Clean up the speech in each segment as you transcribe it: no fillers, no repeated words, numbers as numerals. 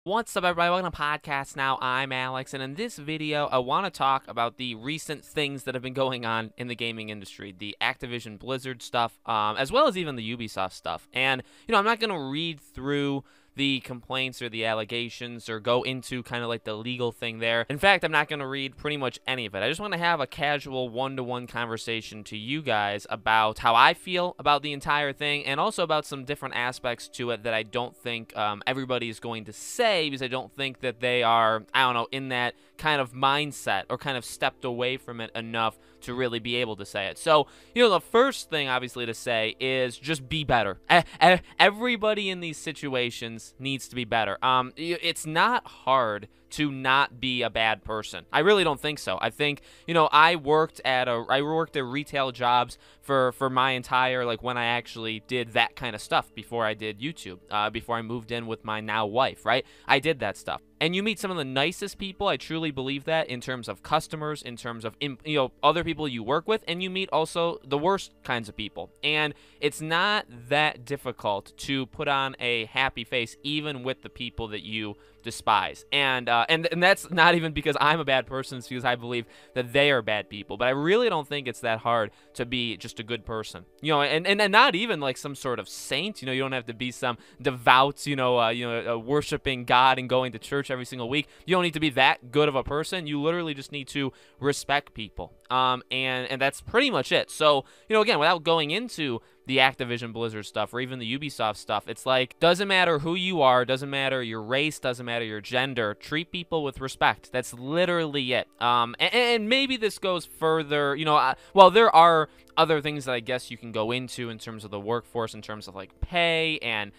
What's up, everybody? Welcome to Podcast Now. I'm Alex, and in this video, I want to talk about the recent things that have been going on in the gaming industry, the Activision Blizzard stuff, as well as even the Ubisoft stuff. And, I'm not going to read through the complaints or the allegations or go into kind of like the legal thing there. In fact, I'm not going to read pretty much any of it. I just want to have a casual one-to-one conversation to you guys about how I feel about the entire thing and also about some different aspects to it that I don't think everybody is going to say, because I don't think that they are, in that kind of mindset or kind of stepped away from it enough to really be able to say it. So, the first thing obviously to say is just be better. Everybody in these situations needs to be better. It's not hard to not be a bad person. I really don't think so. I think, I worked at retail jobs for my entire, when I actually did that kind of stuff before I did YouTube, before I moved in with my now wife, right? I did that stuff. And you meet some of the nicest people. I truly believe that, in terms of customers, in terms of, other people you work with, and you meet also the worst kinds of people. And it's not that difficult to put on a happy face, even with the people that you despise. And that's not even because I'm a bad person. It's because I believe that they are bad people. But I really don't think it's that hard to be just a good person. And not even like some sort of saint. You don't have to be some devout, worshiping God and going to church every single week. You don't need to be that good of a person. You literally just need to respect people. And that's pretty much it. So, again, without going into the Activision Blizzard stuff or even the Ubisoft stuff, it's like, doesn't matter who you are, doesn't matter your race, doesn't matter your gender, treat people with respect. That's literally it. And maybe this goes further, well, there are other things that I guess you can go into in terms of the workforce, in terms of like pay and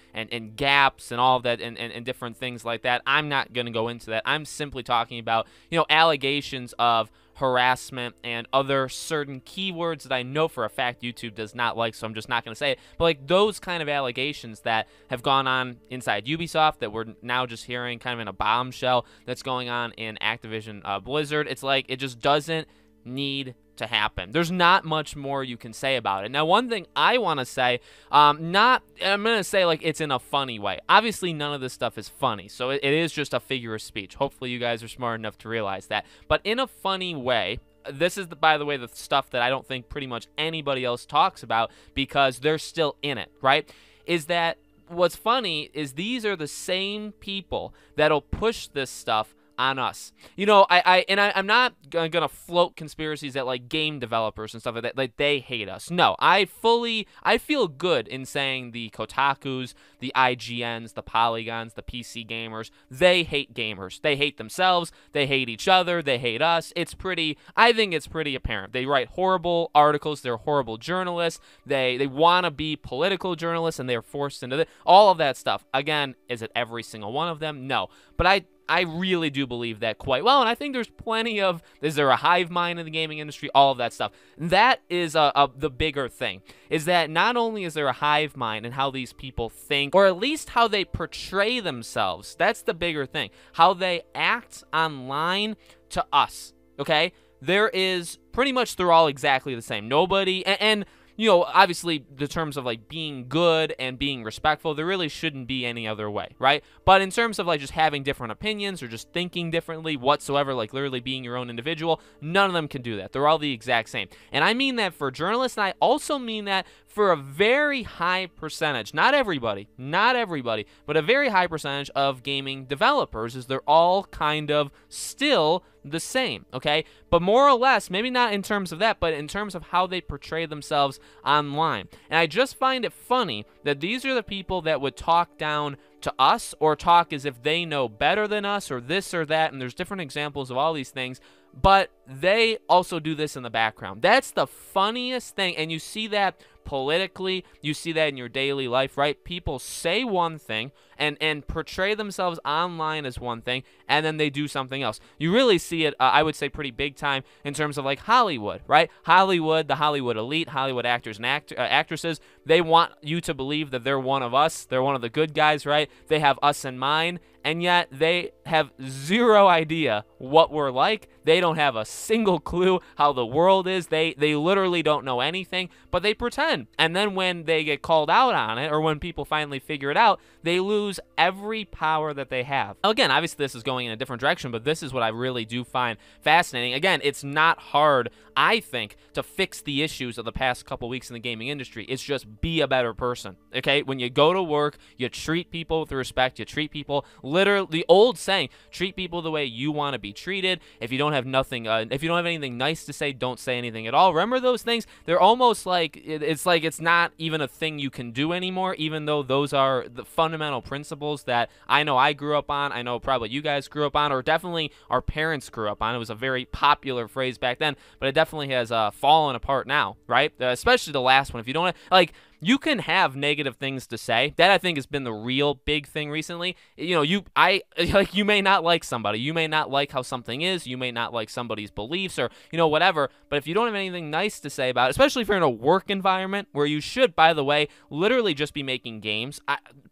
gaps and all of that and different things like that. I'm not going to go into that. I'm simply talking about, allegations of harassment and other certain keywords that I know for a fact YouTube does not like, so I'm just not going to say it. But like those kind of allegations that have gone on inside Ubisoft that we're now just hearing kind of in a bombshell that's going on in Activision Blizzard, it's like it just doesn't need to happen. There's not much more you can say about it. Now, one thing I want to say, I'm going to say like it's in a funny way. Obviously, none of this stuff is funny, so it is just a figure of speech. Hopefully, you guys are smart enough to realize that. But in a funny way, this is, by the way, the stuff that I don't think pretty much anybody else talks about because they're still in it, right? Is that what's funny is these are the same people that'll push this stuff on us. I'm not gonna float conspiracies that like game developers and stuff like that, like they hate us. No, I feel good in saying the Kotakus, the IGNs, the Polygons, the PC gamers, they hate gamers. They hate themselves, they hate each other, they hate us. I think it's pretty apparent. They write horrible articles, they're horrible journalists, they want to be political journalists, and they're forced into all of that stuff. Again, is it every single one of them? No. But I really do believe that quite well, and I think there's plenty of, is there a hive mind in the gaming industry, all of that stuff. That is the bigger thing, is that not only is there a hive mind in how these people think, or at least how they portray themselves, that's the bigger thing, how they act online to us, okay? There is, pretty much they're all exactly the same. Nobody, and obviously, the terms of like being good and being respectful, there really shouldn't be any other way, right? But in terms of like just having different opinions or just thinking differently whatsoever, like literally being your own individual, none of them can do that. They're all the exact same. And I mean that for journalists, and I also mean that for a very high percentage, not everybody, but a very high percentage of gaming developers, is they're all kind of still the same, okay? But more or less, maybe not in terms of that, but in terms of how they portray themselves online. And I just find it funny that these are the people that would talk down to us or talk as if they know better than us or this or that, and there's different examples of all these things, but they also do this in the background. That's the funniest thing, and you see that politically, you see that in your daily life, right? People say one thing and portray themselves online as one thing, and then they do something else. You really see it, I would say, pretty big time in terms of like Hollywood, right? Hollywood, the Hollywood elite, Hollywood actors and actresses, they want you to believe that they're one of us, they're one of the good guys, right? They have us in mind, and yet they have zero idea what we're like. They don't have a single clue how the world is. They literally don't know anything, but they pretend. And then when they get called out on it, or when people finally figure it out, they lose use every power that they have. Again, obviously this is going in a different direction, but this is what I really do find fascinating. Again, it's not hard, I think, to fix the issues of the past couple weeks in the gaming industry. It's just be a better person, okay? When you go to work, you treat people with respect. You treat people, literally, the old saying, treat people the way you want to be treated. If you don't have anything nice to say, don't say anything at all. Remember those things? They're almost like, it's not even a thing you can do anymore, even though those are the fundamental principles that I know I grew up on. I know probably you guys grew up on, or definitely our parents grew up on. It was a very popular phrase back then, but it definitely has fallen apart now, right? Especially the last one. If you don't, like, you can have negative things to say. That, I think, has been the real big thing recently. You know, you may not like somebody. You may not like how something is. You may not like somebody's beliefs or, whatever. But if you don't have anything nice to say about it, especially if you're in a work environment where you should, by the way, literally just be making games,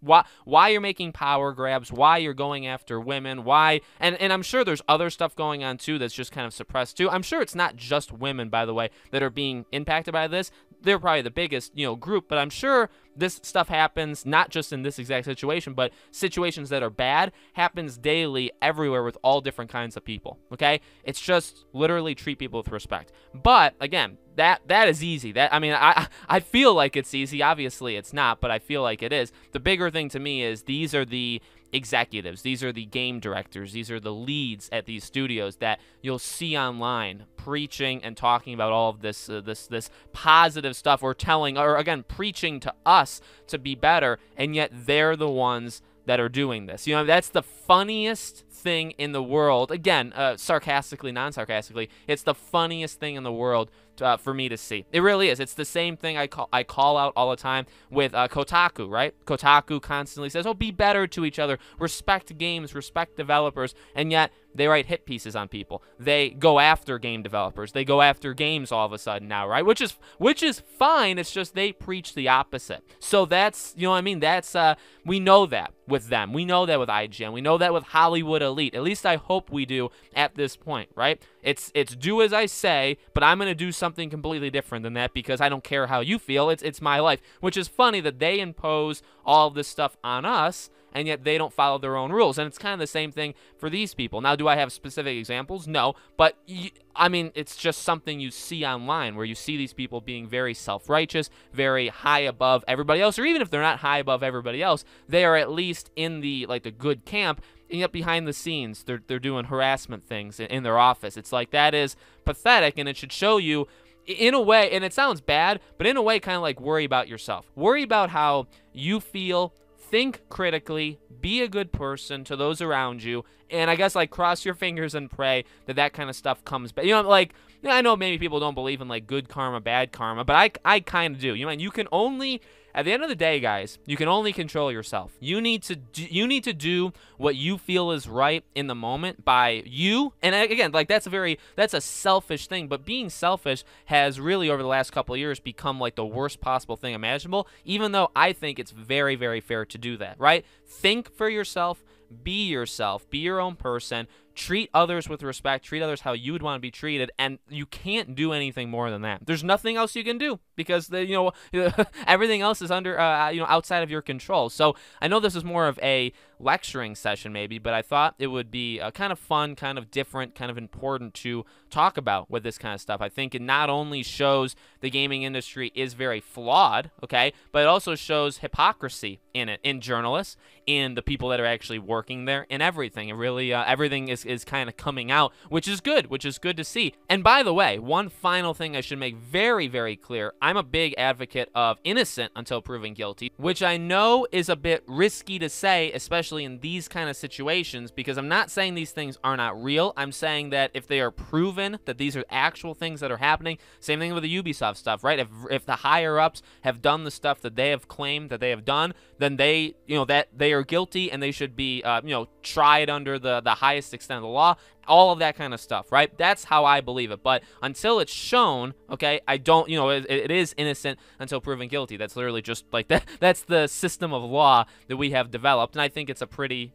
why you're making power grabs, why you're going after women, why, and I'm sure there's other stuff going on too that's just kind of suppressed too. I'm sure it's not just women, by the way, that are being impacted by this. They're probably the biggest, group, but I'm sure this stuff happens not just in this exact situation, but situations that are bad happens daily everywhere with all different kinds of people, okay? It's just literally treat people with respect. But again, that is easy. I feel like it's easy. Obviously it's not, but I feel like it is. The bigger thing to me is these are the executives, these are the game directors, these are the leads at these studios that you'll see online preaching and talking about all of this this positive stuff, or again preaching to us to be better, and yet they're the ones that are doing this. That's the funniest thing in the world. Again, sarcastically, non-sarcastically, it's the funniest thing in the world for me to see. It really is. It's the same thing I call out all the time with Kotaku, right? Kotaku constantly says, oh, be better to each other, respect games, respect developers, and yet they write hit pieces on people. They go after game developers. They go after games all of a sudden now, right? Which is fine. It's just they preach the opposite. So that's, that's, we know that with them. We know that with IGN. We know that with Hollywood Elite. At least I hope we do at this point, right? It's do as I say, but I'm going to do something completely different than that because I don't care how you feel. It's my life, which is funny that they impose all of this stuff on us, and yet they don't follow their own rules. And it's kind of the same thing for these people. Now, do I have specific examples? No, but it's just something you see online where you see these people being very self-righteous, very high above everybody else, or even if they're not high above everybody else, they are at least in the good camp. And yet behind the scenes, they're doing harassment things in their office. It's like, that is pathetic, and it should show you, in a way, and it sounds bad, but in a way, kind of like worry about yourself. Worry about how you feel. Think critically, be a good person to those around you, and I guess cross your fingers and pray that kind of stuff comes back. I know maybe people don't believe in good karma, bad karma, but I kind of do. You can only, at the end of the day, guys, you can only control yourself. You need to do what you feel is right in the moment by you. And again, that's a selfish thing, but being selfish has really over the last couple of years become the worst possible thing imaginable, even though I think it's very, very fair to do that, right? Think for yourself, be yourself, be your own person, treat others with respect, treat others how you would want to be treated, and you can't do anything more than that. There's nothing else you can do because everything else is under outside of your control. So I know this is more of a lecturing session maybe, but I thought it would be kind of fun, kind of different, kind of important to talk about with this kind of stuff. I think it not only shows the gaming industry is very flawed, okay, but it also shows hypocrisy in it, in journalists, in the people that are actually working there, in everything. It really, everything is kind of coming out, which is good to see. And by the way, one final thing I should make very, very clear, I'm a big advocate of innocent until proven guilty, which I know is a bit risky to say, especially in these kind of situations, because I'm not saying these things are not real. I'm saying that if they are proven that these are actual things that are happening, same thing with the Ubisoft stuff, right? If the higher ups have done the stuff that they have claimed that they have done, then they, that they are guilty and they should be, tried under the highest extent of the law, all of that kind of stuff, right? That's how I believe it. But until it's shown, okay, I don't, it is innocent until proven guilty. That's literally just like that. That's the system of law that we have developed, and I think it's a pretty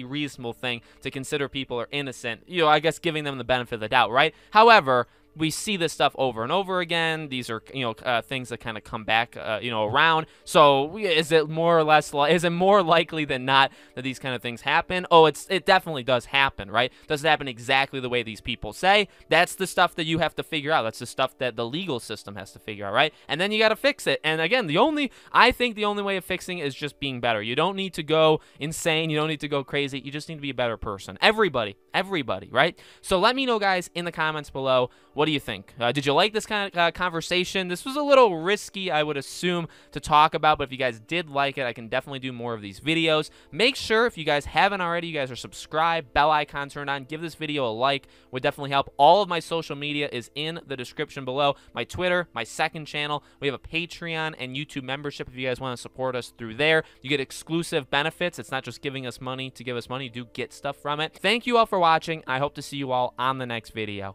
reasonable thing to consider people are innocent. I guess giving them the benefit of the doubt, right? However, we see this stuff over and over again. These are, things that kind of come back, around. So is it more or less, is it more likely than not that these kind of things happen? Oh, it definitely does happen, right? Does it happen exactly the way these people say? That's the stuff that you have to figure out. That's the stuff that the legal system has to figure out, right? And then you got to fix it. And again, I think the only way of fixing it is just being better. You don't need to go insane. You don't need to go crazy. You just need to be a better person. Everybody, right? So let me know, guys, in the comments below. What do you think? Did you like this kind of conversation? This was a little risky, I would assume, to talk about, but if you guys did like it, I can definitely do more of these videos. Make sure, if you guys haven't already, you guys are subscribed, bell icon turned on, give this video a like. Would definitely help. All of my social media is in the description below. My Twitter, my second channel. We have a Patreon and YouTube membership if you guys want to support us through there. You get exclusive benefits. It's not just giving us money to give us money. You do get stuff from it. Thank you all for watching. I hope to see you all on the next video.